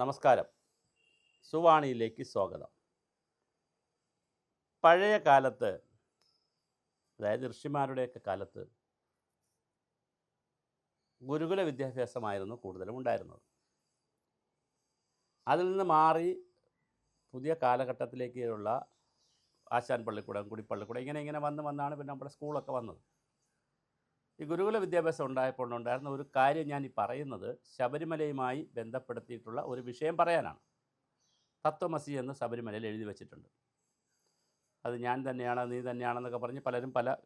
നമസ്കാരം. സുവാണിയിലേക്ക് സ്വാഗതം. പഴയ കാലത്ത്, അതായത് ഋഷിമാരുടെയൊക്കെ കാലത്ത് ഗുരുകുല വിദ്യാഭ്യാസമായിരുന്നു കൂടുതലും ഉണ്ടായിരുന്നത്. അതിൽ നിന്ന് മാറി പുതിയ കാലഘട്ടത്തിലേക്കുള്ള ആശാൻ പള്ളിക്കൂടം, കുടിപ്പള്ളിക്കൂടം ഇങ്ങനെ വന്നാണ് പിന്നെ നമ്മുടെ സ്കൂളൊക്കെ വന്നത്. ഈ ഗുരുകുല വിദ്യാഭ്യാസം ഉണ്ടായപ്പോൾ ഉണ്ടായിരുന്ന ഒരു കാര്യം ഞാൻ ഈ പറയുന്നത് ശബരിമലയുമായി ബന്ധപ്പെടുത്തിയിട്ടുള്ള ഒരു വിഷയം പറയാനാണ്. തത്വമസി എന്ന് ശബരിമലയിൽ എഴുതി വച്ചിട്ടുണ്ട്. അത് ഞാൻ തന്നെയാണ്, നീ തന്നെയാണെന്നൊക്കെ പറഞ്ഞ് പലരും പല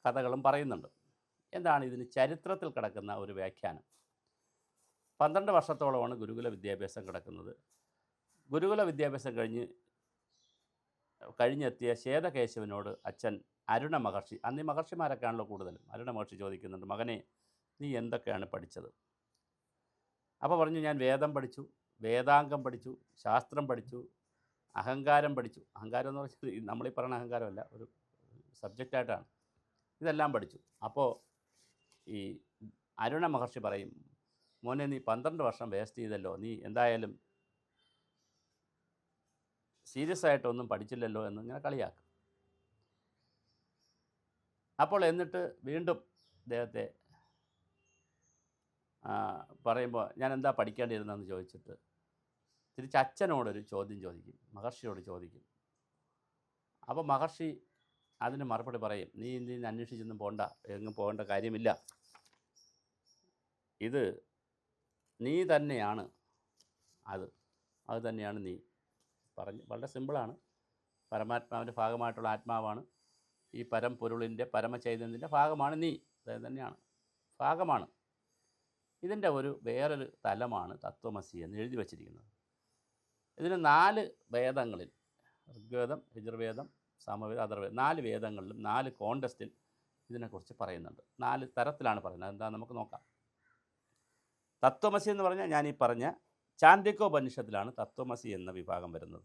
കഥകളും പറയുന്നുണ്ട്. എന്താണ് ഇതിന് ചരിത്രത്തിൽ കിടക്കുന്ന ഒരു വ്യാഖ്യാനം? 12 വർഷത്തോളമാണ് ഗുരുകുല വിദ്യാഭ്യാസം കിടക്കുന്നത്. ഗുരുകുല വിദ്യാഭ്യാസം കഴിഞ്ഞെത്തിയ ശ്വേതകേശവനോട് അച്ഛൻ അരുണ മഹർഷി, അന്ന് ഈ മഹർഷിമാരൊക്കെയാണല്ലോ കൂടുതലും, അരുണ മഹർഷി ചോദിക്കുന്നുണ്ട്, മകനെ നീ എന്തൊക്കെയാണ് പഠിച്ചത്? അപ്പോൾ പറഞ്ഞു, ഞാൻ വേദം പഠിച്ചു, വേദാംഗം പഠിച്ചു, ശാസ്ത്രം പഠിച്ചു, അഹങ്കാരം പഠിച്ചു. അഹങ്കാരം എന്ന് പറഞ്ഞാൽ നമ്മളീ പറയുന്ന അഹങ്കാരമല്ല, ഒരു സബ്ജക്റ്റായിട്ടാണ്. ഇതെല്ലാം പഠിച്ചു. അപ്പോൾ ഈ അരുണ മഹർഷി പറയും, മോനെ നീ 12 വർഷം വേസ്റ്റ് ചെയ്തല്ലോ, നീ എന്തായാലും സീരിയസ് ആയിട്ടൊന്നും പഠിച്ചില്ലല്ലോ എന്നിങ്ങനെ കളിയാക്കും. അപ്പോൾ എന്നിട്ട് വീണ്ടും അദ്ദേഹത്തെ പറയുമ്പോൾ ഞാൻ എന്താ പഠിക്കേണ്ടിയിരുന്നതെന്ന് ചോദിച്ചിട്ട് തിരിച്ച് അച്ഛനോടൊരു ചോദ്യം ചോദിക്കും, മഹർഷിയോട് ചോദിക്കും. അപ്പോൾ മഹർഷി അതിന് മറുപടി പറയും, നീ അന്വേഷിച്ചൊന്നും എങ്ങും പോകേണ്ട കാര്യമില്ല, ഇത് നീ തന്നെയാണ്, അത് തന്നെയാണ് നീ. പറഞ്ഞ് വളരെ സിമ്പിളാണ്. പരമാത്മാവിൻ്റെ ഭാഗമായിട്ടുള്ള ആത്മാവാണ്, ഈ പരംപൊരുളിൻ്റെ പരമചൈതന്യത്തിൻ്റെ ഭാഗമാണ് നീ, അതായത് തന്നെയാണ്, ഭാഗമാണ്. ഇതിൻ്റെ വേറൊരു തലമാണ് തത്വമസി എന്ന് എഴുതി വച്ചിരിക്കുന്നത്. ഇതിന് 4 വേദങ്ങളിൽ, ഋഗ്വേദം, യജുർവേദം, സാമവേദം, അഥർവവേദം, 4 വേദങ്ങളിലും 4 കോണ്ടസ്റ്റിൽ ഇതിനെക്കുറിച്ച് പറയുന്നുണ്ട്. 4 തരത്തിലാണ് പറയുന്നത്. എന്താ നമുക്ക് നോക്കാം. തത്വമസി എന്ന് പറഞ്ഞാൽ ഞാൻ ഈ പറഞ്ഞ ചാന്ദ്രികോപനിഷത്തിലാണ് തത്വമസി എന്ന വിഭാഗം വരുന്നത്.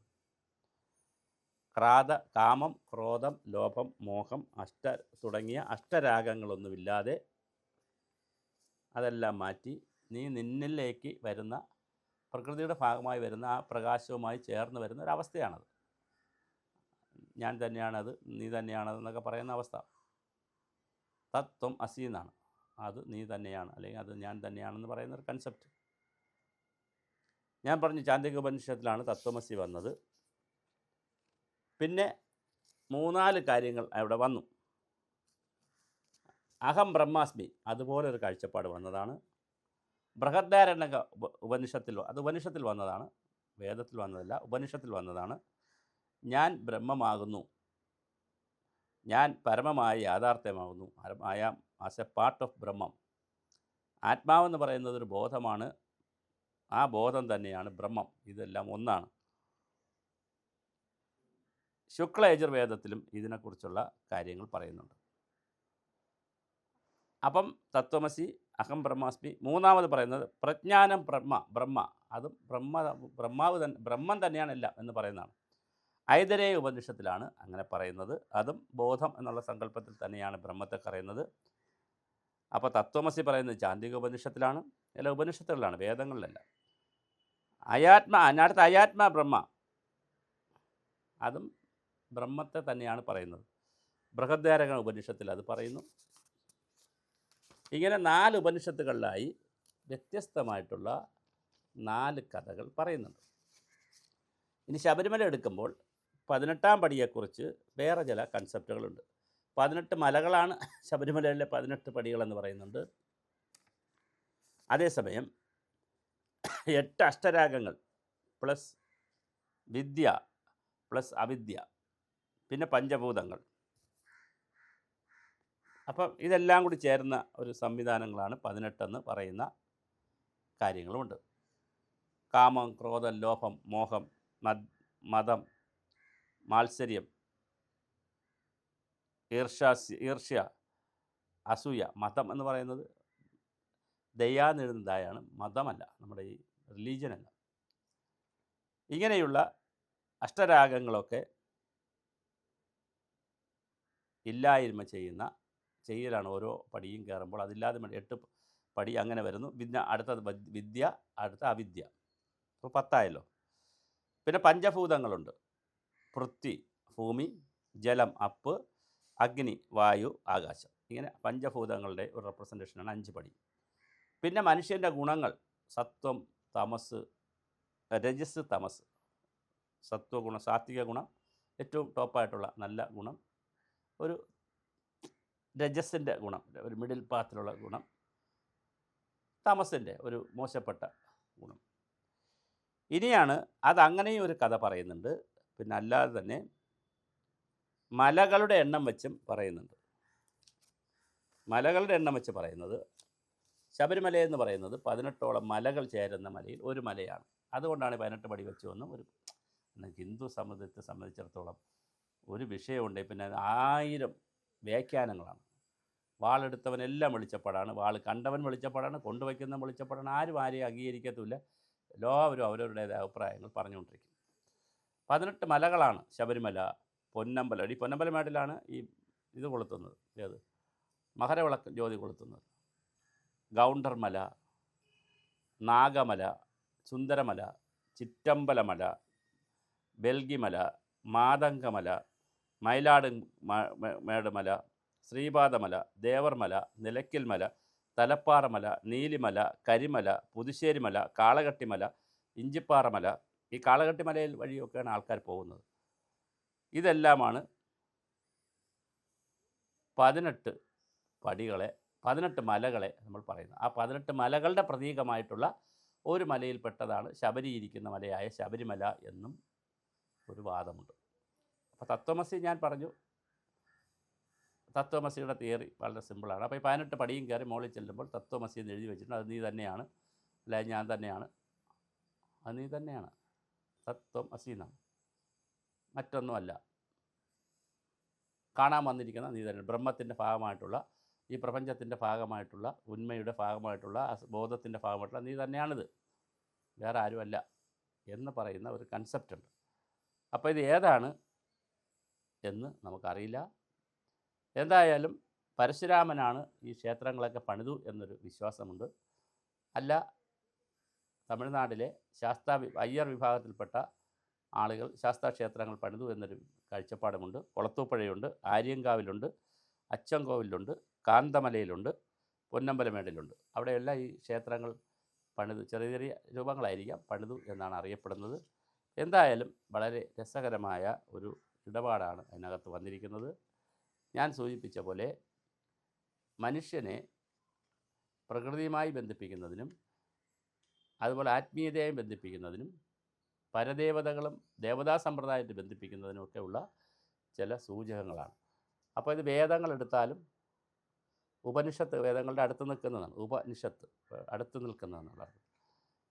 കാമം, ക്രോധം, ലോഭം, മോഹം തുടങ്ങിയ അഷ്ടരാഗങ്ങളൊന്നുമില്ലാതെ അതെല്ലാം മാറ്റി നിന്നിലേക്ക് വരുന്ന, പ്രകൃതിയുടെ ഭാഗമായി വരുന്ന ആ പ്രകാശവുമായി ചേർന്ന് വരുന്ന ഒരവസ്ഥയാണത്. ഞാൻ തന്നെയാണത്, നീ തന്നെയാണതെന്നൊക്കെ പറയുന്ന അവസ്ഥ തത്വം അസി എന്നാണ്. അത് നീ തന്നെയാണ്, അല്ലെങ്കിൽ അത് ഞാൻ തന്നെയാണെന്ന് പറയുന്ന ഒരു കൺസെപ്റ്റ്. ഞാൻ പറഞ്ഞു ചാന്ദ്രിക ഉപനിഷത്തിലാണ് തത്വമസി വന്നത്. പിന്നെ 3-4 കാര്യങ്ങൾ അവിടെ വന്നു. അഹം ബ്രഹ്മാസ്മി, അതുപോലൊരു കാഴ്ചപ്പാട് വന്നതാണ്. ബൃഹദാരണ്യക ഉപനിഷത്തിൽ വന്നതാണ്, വേദത്തിൽ വന്നതല്ല, ഉപനിഷത്തിൽ വന്നതാണ്. ഞാൻ ബ്രഹ്മമാകുന്നു, ഞാൻ പരമമായ യാഥാർത്ഥ്യമാകുന്നു, I am as a part of Brahmam. ആത്മാവെന്ന് പറയുന്നത് ഒരു ബോധമാണ്, ആ ബോധം തന്നെയാണ് ബ്രഹ്മം, ഇതെല്ലാം ഒന്നാണ്. ശുക്ല യജുർവേദത്തിലും ഇതിനെക്കുറിച്ചുള്ള കാര്യങ്ങൾ പറയുന്നുണ്ട്. അപ്പം തത്വമസി, അഹം ബ്രഹ്മാസ്മി. 3-ാമത് പറയുന്നത് പ്രജ്ഞാനം ബ്രഹ്മ, അതും ബ്രഹ്മം തന്നെയാണല്ല എന്ന് പറയുന്നതാണ്. ഐതരേയ ഉപനിഷത്തിലാണ് അങ്ങനെ പറയുന്നത്. അതും ബോധം എന്നുള്ള സങ്കല്പത്തിൽ തന്നെയാണ് ബ്രഹ്മത്തെ പറയുന്നത്. അപ്പോൾ തത്വമസി പറയുന്നത് ചാന്ദ്രിക ഉപനിഷത്തിലാണ്, എല്ലാ ഉപനിഷത്തുകളിലാണ്, വേദങ്ങളിലല്ല. അടുത്ത അയാത്മ ബ്രഹ്മ, അതും ബ്രഹ്മത്തെ തന്നെയാണ് പറയുന്നത്. ബൃഹദാരണ്യക ഉപനിഷത്തിൽ അത് പറയുന്നു. ഇങ്ങനെ 4 ഉപനിഷത്തുകളിലായി വ്യത്യസ്തമായിട്ടുള്ള 4 കഥകൾ പറയുന്നുണ്ട്. ഇനി ശബരിമല എടുക്കുമ്പോൾ 18-ാം പടിയെക്കുറിച്ച് വേറെ ചില കൺസെപ്റ്റുകളുണ്ട്. 18 മലകളാണ് ശബരിമലയിലെ 18 പടികളെന്ന് പറയുന്നുണ്ട്. അതേസമയം 8 അഷ്ടരാഗങ്ങൾ പ്ലസ് വിദ്യ പ്ലസ് അവിദ്യ, പിന്നെ പഞ്ചഭൂതങ്ങൾ, അപ്പം ഇതെല്ലാം കൂടി ചേരുന്ന ഒരു സംവിധാനങ്ങളാണ് 18 എന്ന് പറയുന്ന കാര്യങ്ങളുമുണ്ട്. കാമം, ക്രോധം, ലോഭം, മോഹം, മതം, മാത്സര്യം, ഈർഷ്യ, അസൂയ. മതം എന്ന് പറയുന്നത് ദയാന്നെഴുതുന്നതായാണ്, മതമല്ല, നമ്മുടെ ഈ റിലീജിയനല്ല. ഇങ്ങനെയുള്ള അഷ്ടരാഗങ്ങളൊക്കെ ഇല്ലായ്മ ചെയ്യലാണ് ഓരോ പടിയും കയറുമ്പോൾ. അതില്ലാതെ 8 പടി അങ്ങനെ വരുന്നു. പിന്നെ അടുത്തത് വിദ്യ, അടുത്ത അവിദ്യ. ഇപ്പോൾ 10 പിന്നെ പഞ്ചഭൂതങ്ങളുണ്ട്. പൃഥ്വി ഭൂമി, ജലം അപ്പ്, അഗ്നി വായു ആകാശം. ഇങ്ങനെ പഞ്ചഭൂതങ്ങളുടെ ഒരു റെപ്രസെൻറ്റേഷനാണ് 5 പടി. പിന്നെ മനുഷ്യൻ്റെ ഗുണങ്ങൾ സത്വം, തമസ്, രജസ്, തമസ്. സത്വഗുണം, സാത്വിക ഗുണം ഏറ്റവും ടോപ്പായിട്ടുള്ള നല്ല ഗുണം, ഒരു രജസിൻ്റെ ഗുണം, ഒരു മിഡിൽ പാത്തിലുള്ള ഗുണം, തമസിൻ്റെ ഒരു മോശപ്പെട്ട ഗുണം. ഇനിയാണ് അതങ്ങനെയും ഒരു കഥ പറയുന്നുണ്ട്. പിന്നെ അല്ലാതെ തന്നെ മലകളുടെ എണ്ണം വെച്ചും പറയുന്നുണ്ട്. മലകളുടെ എണ്ണം വെച്ച് പറയുന്നത്, ശബരിമലയെന്ന് പറയുന്നത് 18ഓളം മലകൾ ചേരുന്ന മലയിൽ ഒരു മലയാണ്. അതുകൊണ്ടാണ് 18 പടി വെച്ചു എന്നും ഒരു ഹിന്ദു സമുദായത്തെ സംബന്ധിച്ചിടത്തോളം ഒരു വിഷയമുണ്ട്. പിന്നെ 1000 വ്യാഖ്യാനങ്ങളാണ്. വാളെടുത്തവനെല്ലാം വെളിച്ചപ്പാടാണ്, വാൾ കണ്ടവൻ വെളിച്ചപ്പാടാണ്, കൊണ്ടുവയ്ക്കുന്ന വെളിച്ചപ്പാടാണ്. ആരും ആരെയും അംഗീകരിക്കത്തുമില്ല. എല്ലാവരും അവരവരുടേതായ അഭിപ്രായങ്ങൾ പറഞ്ഞുകൊണ്ടിരിക്കും. 18 മലകളാണ് ശബരിമല, പൊന്നമ്പലം. ഈ പൊന്നമ്പലമേട്ടിലാണ് ഈ ഇത് കൊളുത്തുന്നത്, ഏത് മകരവിളക്ക് ജ്യോതി കൊളുത്തുന്നത്. ഗൗണ്ടർമല, നാഗമല, സുന്ദരമല, ചിറ്റമ്പലമല, ബെൽഗിമല, മാതങ്കമല, മയിലാട് മേടുമല, ശ്രീപാദമല, ദേവർമല, നിലയ്ക്കൽമല, തലപ്പാറമല, നീലിമല, കരിമല, പുതുശ്ശേരിമല, കാളകെട്ടിമല, ഇഞ്ചിപ്പാറമല. ഈ കാളകെട്ടിമലയിൽ വഴിയൊക്കെയാണ് ആൾക്കാർ പോകുന്നത്. ഇതെല്ലാമാണ് 18 പടികളെ, 18 മലകളെ നമ്മൾ പറയുന്നത്. ആ 18 മലകളുടെ പ്രതീകമായിട്ടുള്ള ഒരു മലയിൽപ്പെട്ടതാണ് ശബരി ഇരിക്കുന്ന മലയായ ശബരിമല എന്നും ഒരു വാദമുണ്ട്. അപ്പോൾ തത്വമസി ഞാൻ പറഞ്ഞു. തത്വമസിയുടെ തിയറി വളരെ സിമ്പിളാണ്. അപ്പോൾ ഈ 18 പടിയും കയറി മുകളിൽ ചെല്ലുമ്പോൾ തത്വമസി എന്ന് എഴുതി വെച്ചിട്ടുണ്ട്. അത് നീ തന്നെയാണ്, അല്ല ഞാൻ തന്നെയാണ്, അത് നീ തന്നെയാണ്, തത്വം അസി എന്നാണ്, മറ്റൊന്നുമല്ല. കാണാൻ വന്നിരിക്കുന്ന നീ തന്നെ, ബ്രഹ്മത്തിൻ്റെ ഭാഗമായിട്ടുള്ള, ഈ പ്രപഞ്ചത്തിൻ്റെ ഭാഗമായിട്ടുള്ള, ഉന്മയുടെ ഭാഗമായിട്ടുള്ള, ബോധത്തിൻ്റെ ഭാഗമായിട്ടുള്ള നീ തന്നെയാണിത്, വേറെ ആരുമല്ല എന്ന് പറയുന്ന ഒരു കൺസെപ്റ്റ് ഉണ്ട്. അപ്പോൾ ഇത് ഏതാണ് എന്ന് നമുക്കറിയില്ല. എന്തായാലും പരശുരാമനാണ് ഈ ക്ഷേത്രങ്ങളൊക്കെ പണിതു എന്നൊരു വിശ്വാസമുണ്ട്. അല്ല, തമിഴ്നാട്ടിലെ ശാസ്താ അയ്യർ വിഭാഗത്തിൽപ്പെട്ട ആളുകൾ ശാസ്താക്ഷേത്രങ്ങൾ പണിതു എന്നൊരു കാഴ്ചപ്പാടുമുണ്ട്. കൊളത്തൂപ്പുഴയുണ്ട്, ആര്യങ്കാവിലുണ്ട്, അച്ചൻകോവിലുണ്ട്, കാന്തമലയിലുണ്ട്, പൊന്നമ്പലമേടിലുണ്ട്. അവിടെയെല്ലാം ഈ ക്ഷേത്രങ്ങൾ പണിതു, ചെറിയ ചെറിയ രൂപങ്ങളായിരിക്കാം, പണിതു എന്നാണ് അറിയപ്പെടുന്നത്. എന്തായാലും വളരെ രസകരമായ ഒരു ഇടപാടാണ് അതിനകത്ത് വന്നിരിക്കുന്നത്. ഞാൻ സൂചിപ്പിച്ച പോലെ മനുഷ്യനെ പ്രകൃതിയുമായി ബന്ധിപ്പിക്കുന്നതിനും അതുപോലെ ആത്മീയതയായി ബന്ധിപ്പിക്കുന്നതിനും പരദേവതകളും ദേവതാ സമ്പ്രദായത്തെ ബന്ധിപ്പിക്കുന്നതിനുമൊക്കെ ഉള്ള ചില സൂചകങ്ങളാണ്. അപ്പോൾ ഇത് വേദങ്ങളെടുത്താലും ഉപനിഷത്ത് വേദങ്ങളുടെ അടുത്ത് നിൽക്കുന്നതാണ്. ഉപനിഷത്ത് അടുത്ത് നിൽക്കുന്നതെന്നുള്ളത്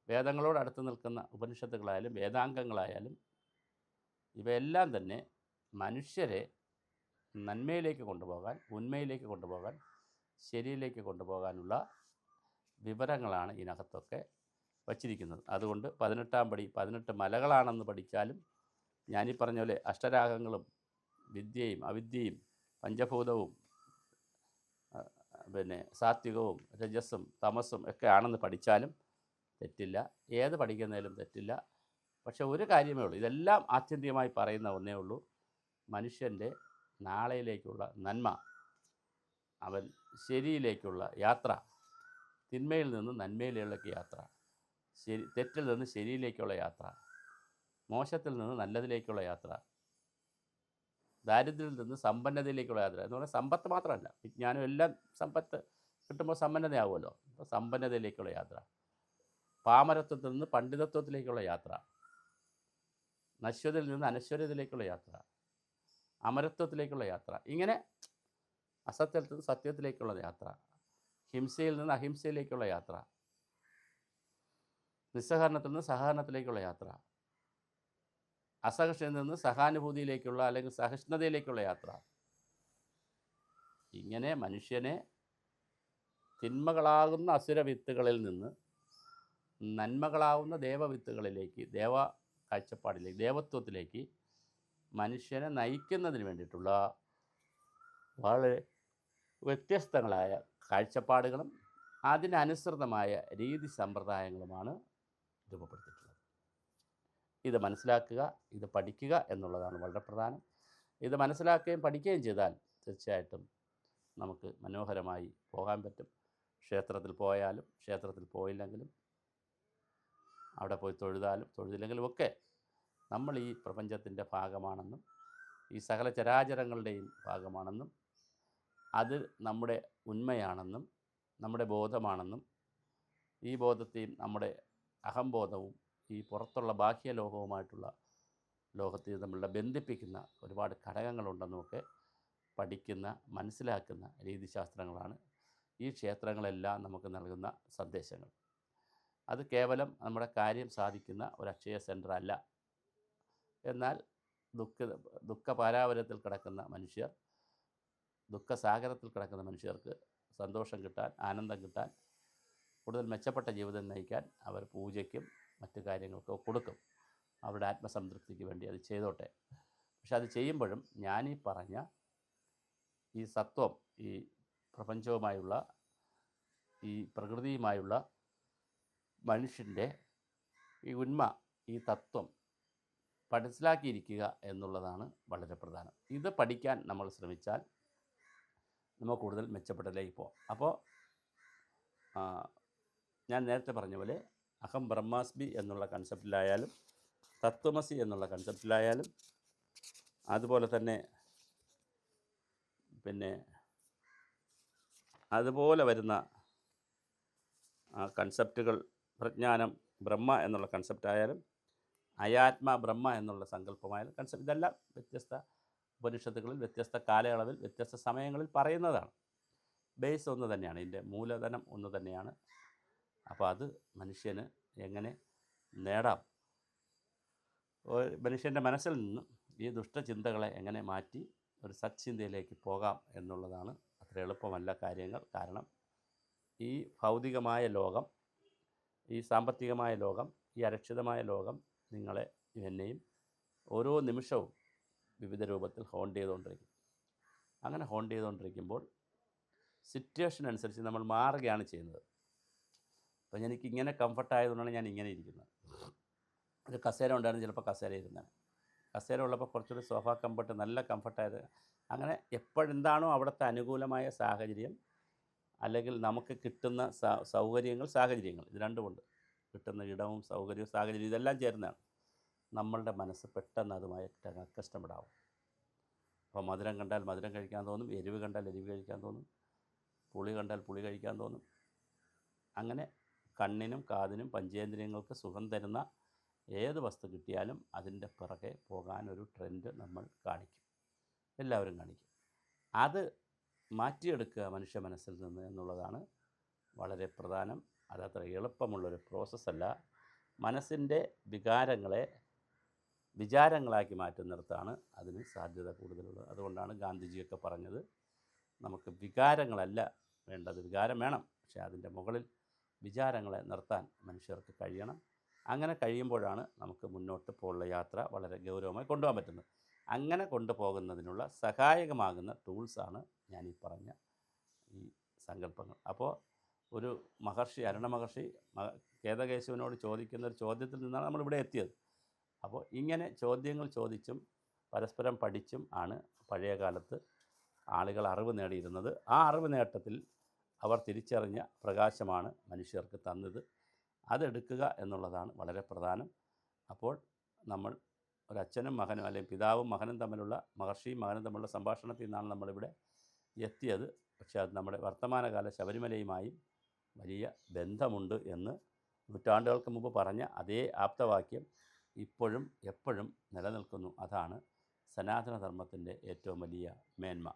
വേദങ്ങളോട് അടുത്ത് നിൽക്കുന്ന ഉപനിഷത്തുകളായാലും വേദാംഗങ്ങളായാലും ഇവയെല്ലാം തന്നെ മനുഷ്യരെ നന്മയിലേക്ക് കൊണ്ടുപോകാൻ, ഉന്മയിലേക്ക് കൊണ്ടുപോകാൻ, ശരിയിലേക്ക് കൊണ്ടുപോകാനുള്ള വിവരങ്ങളാണ് ഇതിനകത്തൊക്കെ വച്ചിരിക്കുന്നത്. അതുകൊണ്ട് 18-ാം പടി 18 മലകളാണെന്ന് പഠിച്ചാലും ഞാനീ പറഞ്ഞ പോലെ അഷ്ടരാഗങ്ങളും വിദ്യയും അവിദ്യയും പഞ്ചഭൂതവും പിന്നെ സാത്വികവും രജസ്സും തമസ്സും ഒക്കെ ആണെന്ന് പഠിച്ചാലും തെറ്റില്ല. ഏത് പഠിക്കുന്നതിലും തെറ്റില്ല. പക്ഷെ ഒരു കാര്യമേ ഉള്ളൂ, ഇതെല്ലാം ആത്യന്തികമായി പറയുന്ന ഒന്നേ ഉള്ളൂ, മനുഷ്യൻ്റെ നാളെയിലേക്കുള്ള നന്മ, അവൻ ശരിയിലേക്കുള്ള യാത്ര, തിന്മയിൽ നിന്ന് നന്മയിലേക്ക് യാത്ര, തെറ്റിൽ നിന്ന് ശരിയിലേക്കുള്ള യാത്ര, മോശത്തിൽ നിന്ന് നല്ലതിലേക്കുള്ള യാത്ര, ദാരിദ്ര്യത്തിൽ നിന്ന് സമ്പന്നതയിലേക്കുള്ള യാത്ര എന്ന് പറഞ്ഞാൽ സമ്പത്ത് മാത്രമല്ല, വിജ്ഞാനം എല്ലാം സമ്പത്ത് കിട്ടുമ്പോൾ സമ്പന്നതയാവുമല്ലോ. അപ്പോൾ സമ്പന്നതയിലേക്കുള്ള യാത്ര, പാമരത്വത്തിൽ നിന്ന് പണ്ഡിതത്വത്തിലേക്കുള്ള യാത്ര, നശ്വരത്തിൽ നിന്ന് അനശ്വരതയിലേക്കുള്ള യാത്ര, അമരത്വത്തിലേക്കുള്ള യാത്ര, ഇങ്ങനെ അസത്യത്തിൽ നിന്ന് സത്യത്തിലേക്കുള്ള യാത്ര, ഹിംസയിൽ നിന്ന് അഹിംസയിലേക്കുള്ള യാത്ര, നിസ്സഹകരണത്തിൽ നിന്ന് സഹകരണത്തിലേക്കുള്ള യാത്ര, അസഹിഷ്ണുതയിൽ നിന്ന് സഹാനുഭൂതിയിലേക്കുള്ള അല്ലെങ്കിൽ സഹിഷ്ണുതയിലേക്കുള്ള യാത്ര. ഇങ്ങനെ മനുഷ്യനെ തിന്മകളാകുന്ന അസുരവിത്തുകളിൽ നിന്ന് നന്മകളാവുന്ന ദേവവിത്തുകളിലേക്ക്, ദേവ കാഴ്ചപ്പാടിലേക്ക്, ദേവത്വത്തിലേക്ക് മനുഷ്യനെ നയിക്കുന്നതിന് വേണ്ടിയിട്ടുള്ള വളരെ വ്യത്യസ്തങ്ങളായ കാഴ്ചപ്പാടുകളും അതിനനുസൃതമായ രീതി സമ്പ്രദായങ്ങളുമാണ് രൂപപ്പെടുത്തിയിട്ടുള്ളത്. ഇത് മനസ്സിലാക്കുക, ഇത് പഠിക്കുക എന്നുള്ളതാണ് വളരെ പ്രധാനം. ഇത് മനസ്സിലാക്കുകയും പഠിക്കുകയും ചെയ്താൽ തീർച്ചയായിട്ടും നമുക്ക് മനോഹരമായി പോകാൻ പറ്റും. ക്ഷേത്രത്തിൽ പോയാലും ക്ഷേത്രത്തിൽ പോയില്ലെങ്കിലും അവിടെ പോയി തൊഴുതാലും തൊഴുതില്ലെങ്കിലും ഒക്കെ നമ്മൾ ഈ പ്രപഞ്ചത്തിൻ്റെ ഭാഗമാണെന്നും ഈ സകല ചരാചരങ്ങളുടെയും ഭാഗമാണെന്നും അത് നമ്മുടെ ഉന്മയാണെന്നും നമ്മുടെ ബോധമാണെന്നും ഈ ബോധത്തെയും നമ്മുടെ അഹംബോധവും ഈ പുറത്തുള്ള ബാഹ്യ ലോകവുമായിട്ടുള്ള ലോകത്തെ തമ്മിലുള്ള ബന്ധിപ്പിക്കുന്ന ഒരുപാട് ഘടകങ്ങളുണ്ടെന്നുമൊക്കെ പഠിക്കുന്ന മനസ്സിലാക്കുന്ന രീതിശാസ്ത്രങ്ങളാണ് ഈ ക്ഷേത്രങ്ങളെല്ലാം നമുക്ക് നൽകുന്ന സന്ദേശങ്ങൾ. അത് കേവലം നമ്മുടെ കാര്യം സാധിക്കുന്ന ഒരു അക്ഷയ സെൻ്റർ അല്ല. എന്നാൽ ദുഃഖപാരാവരത്തിൽ കിടക്കുന്ന മനുഷ്യർ, ദുഃഖസാഗരത്തിൽ കിടക്കുന്ന മനുഷ്യർക്ക് സന്തോഷം കിട്ടാൻ, ആനന്ദം കിട്ടാൻ, കൂടുതൽ മെച്ചപ്പെട്ട ജീവിതം നയിക്കാൻ അവർ പൂജയ്ക്കും മറ്റു കാര്യങ്ങൾക്കും കൊടുക്കും. അവരുടെ ആത്മസംതൃപ്തിക്ക് വേണ്ടി അത് ചെയ്തോട്ടെ. പക്ഷെ അത് ചെയ്യുമ്പോഴും ഞാനീ പറഞ്ഞ ഈ സത്വം, ഈ പ്രപഞ്ചവുമായുള്ള, ഈ പ്രകൃതിയുമായുള്ള മനുഷ്യൻ്റെ ഈ ഉന്മ, ഈ തത്വം മനസ്സിലാക്കിയിരിക്കുക എന്നുള്ളതാണ് വളരെ പ്രധാനം. ഇത് പഠിക്കാൻ നമ്മൾ ശ്രമിച്ചാൽ നമ്മൾ കൂടുതൽ മെച്ചപ്പെട്ടതിലേക്ക് പോകാം. അപ്പോൾ ഞാൻ നേരത്തെ പറഞ്ഞ പോലെ അഹം ബ്രഹ്മാസ്മി എന്നുള്ള കൺസെപ്റ്റിലായാലും തത്വമസി എന്നുള്ള കൺസെപ്റ്റിലായാലും അതുപോലെ തന്നെ അതുപോലെ വരുന്ന കൺസെപ്റ്റുകൾ, പ്രജ്ഞാനം ബ്രഹ്മ എന്നുള്ള കൺസെപ്റ്റായാലും അയാത്മ ബ്രഹ്മ എന്നുള്ള സങ്കല്പമായാലും കൺസെപ്റ്റ്, ഇതെല്ലാം വ്യത്യസ്ത ഉപനിഷത്തുകളിൽ വ്യത്യസ്ത കാലയളവിൽ വ്യത്യസ്ത സമയങ്ങളിൽ പറയുന്നതാണ്. ബേസ് ഒന്ന് തന്നെയാണ്, ഇതിൻ്റെ മൂലധനം ഒന്ന് തന്നെയാണ്. അപ്പോൾ അത് മനുഷ്യന് എങ്ങനെ നേടാം, മനുഷ്യൻ്റെ മനസ്സിൽ നിന്ന് ഈ ദുഷ്ടചിന്തകളെ എങ്ങനെ മാറ്റി ഒരു സത്ചിന്തയിലേക്ക് പോകാം എന്നുള്ളതാണ്. അത്ര എളുപ്പമല്ല കാര്യങ്ങൾ. കാരണം ഈ ഭൗതികമായ ലോകം, ഈ സാമ്പത്തികമായ ലോകം, ഈ അരക്ഷിതമായ ലോകം നിങ്ങളെ എന്നെയും ഓരോ നിമിഷവും വിവിധ രൂപത്തിൽ ഹോണ്ട് ചെയ്തുകൊണ്ടിരിക്കും. അങ്ങനെ ഹോണ്ട് ചെയ്തുകൊണ്ടിരിക്കുമ്പോൾ സിറ്റുവേഷൻ അനുസരിച്ച് നമ്മൾ മാറുകയാണ് ചെയ്യുന്നത്. അപ്പോൾ എനിക്കിങ്ങനെ കംഫർട്ടായതുകൊണ്ടാണ് ഞാൻ ഇങ്ങനെ ഇരിക്കുന്നത്. ഒരു കസേര ഉണ്ടായിരുന്നു, ചിലപ്പോൾ കസേര ഇരുന്നാണ്. കസേര ഉള്ളപ്പോൾ കുറച്ചുകൂടി സോഫ കംഫർട്ട്, നല്ല കംഫർട്ടായത്. അങ്ങനെ എപ്പോഴെന്താണോ അവിടുത്തെ അനുകൂലമായ സാഹചര്യം, അല്ലെങ്കിൽ നമുക്ക് കിട്ടുന്ന സാഹചര്യങ്ങൾ, ഇത് രണ്ടുമുണ്ട്. കിട്ടുന്ന ഇടവും സൗകര്യവും സാഹചര്യവും ഇതെല്ലാം ചേരുന്നതാണ്. നമ്മളുടെ മനസ്സ് പെട്ടെന്ന് അതുമായിട്ട് കഷ്ടപ്പെടാവും. അപ്പോൾ മധുരം കണ്ടാൽ മധുരം കഴിക്കാൻ തോന്നും, എരിവ് കണ്ടാൽ എരിവ് കഴിക്കാൻ തോന്നും, പുളി കണ്ടാൽ പുളി കഴിക്കാൻ തോന്നും. അങ്ങനെ കണ്ണിനും കാതിനും പഞ്ചേന്ദ്രിയങ്ങൾക്ക് സുഖം തരുന്ന ഏത് വസ്തു കിട്ടിയാലും അതിൻ്റെ പിറകെ പോകാനൊരു ട്രെൻഡ് നമ്മൾ കാണിക്കും, എല്ലാവരും കാണിക്കും. അത് മാറ്റിയെടുക്കുക മനുഷ്യ മനസ്സിൽ നിന്ന് എന്നുള്ളതാണ് വളരെ പ്രധാനം. അതത്ര എളുപ്പമുള്ളൊരു പ്രോസസ്സല്ല. മനസ്സിൻ്റെ വികാരങ്ങളെ വിചാരങ്ങളാക്കി മാറ്റുന്നിടത്താണ് അതിന് സാധ്യത കൂടുതലുള്ളത്. അതുകൊണ്ടാണ് ഗാന്ധിജിയൊക്കെ പറഞ്ഞത്, നമുക്ക് വികാരങ്ങളല്ല വേണ്ടത്, വികാരം വേണം, പക്ഷേ അതിൻ്റെ മുകളിൽ വിചാരങ്ങളെ നിർത്താൻ മനുഷ്യർക്ക് കഴിയണം. അങ്ങനെ കഴിയുമ്പോഴാണ് നമുക്ക് മുന്നോട്ട് പോലുള്ള യാത്ര വളരെ ഗൗരവമായി കൊണ്ടുപോകാൻ പറ്റുന്നത്. അങ്ങനെ കൊണ്ടുപോകുന്നതിനുള്ള സഹായകമാകുന്ന ടൂൾസാണ് ഞാനീ പറഞ്ഞ ഈ സങ്കല്പങ്ങൾ. അപ്പോൾ ഒരു മഹർഷി, അരുണ മഹർഷി കേതകേശവനോട് ചോദിക്കുന്ന ഒരു ചോദ്യത്തിൽ നിന്നാണ് നമ്മളിവിടെ എത്തിയത്. അപ്പോൾ ഇങ്ങനെ ചോദ്യങ്ങൾ ചോദിച്ചും പരസ്പരം പഠിച്ചും ആണ് പഴയ കാലത്ത് ആളുകൾ അറിവ് നേടിയിരുന്നത്. ആ അറിവ് നേട്ടത്തിൽ അവർ തിരിച്ചറിഞ്ഞ പ്രകാശമാണ് മനുഷ്യർക്ക് തന്നത്. അതെടുക്കുക എന്നുള്ളതാണ് വളരെ പ്രധാനം. അപ്പോൾ നമ്മൾ ഒരച്ഛനും മകനും, അല്ലെങ്കിൽ പിതാവും മകനും തമ്മിലുള്ള, മഹർഷിയും മകനും തമ്മിലുള്ള സംഭാഷണത്തിൽ നിന്നാണ് നമ്മളിവിടെ എത്തിയത്. പക്ഷേ അത് നമ്മുടെ വർത്തമാനകാല ശബരിമലയുമായും വലിയ ബന്ധമുണ്ട് എന്ന് നൂറ്റാണ്ടുകൾക്ക് മുമ്പ് പറഞ്ഞ അതേ ആപ്തവാക്യം ഇപ്പോഴും എപ്പോഴും നിലനിൽക്കുന്നു. അതാണ് സനാതനധർമ്മത്തിൻ്റെ ഏറ്റവും വലിയ മേന്മ.